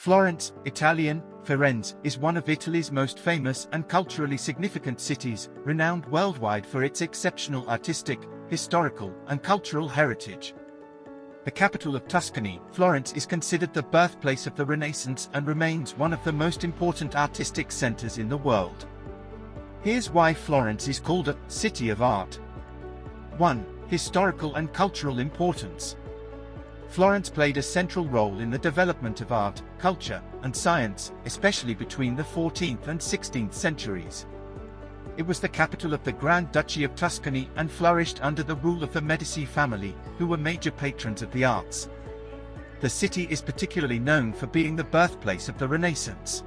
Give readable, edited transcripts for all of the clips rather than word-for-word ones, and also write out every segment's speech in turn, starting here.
Florence, Italian, Firenze, is one of Italy's most famous and culturally significant cities, renowned worldwide for its exceptional artistic, historical, and cultural heritage. The capital of Tuscany, Florence is considered the birthplace of the Renaissance and remains one of the most important artistic centers in the world. Here's why Florence is called a city of art. 1. Historical and cultural importance. Florence played a central role in the development of art, culture, and science, especially between the 14th and 16th centuries. It was the capital of the Grand Duchy of Tuscany and flourished under the rule of the Medici family, who were major patrons of the arts. The city is particularly known for being the birthplace of the Renaissance.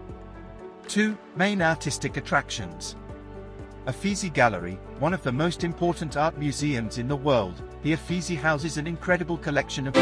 2. Main artistic attractions. Uffizi Gallery, one of the most important art museums in the world, the Uffizi houses an incredible collection of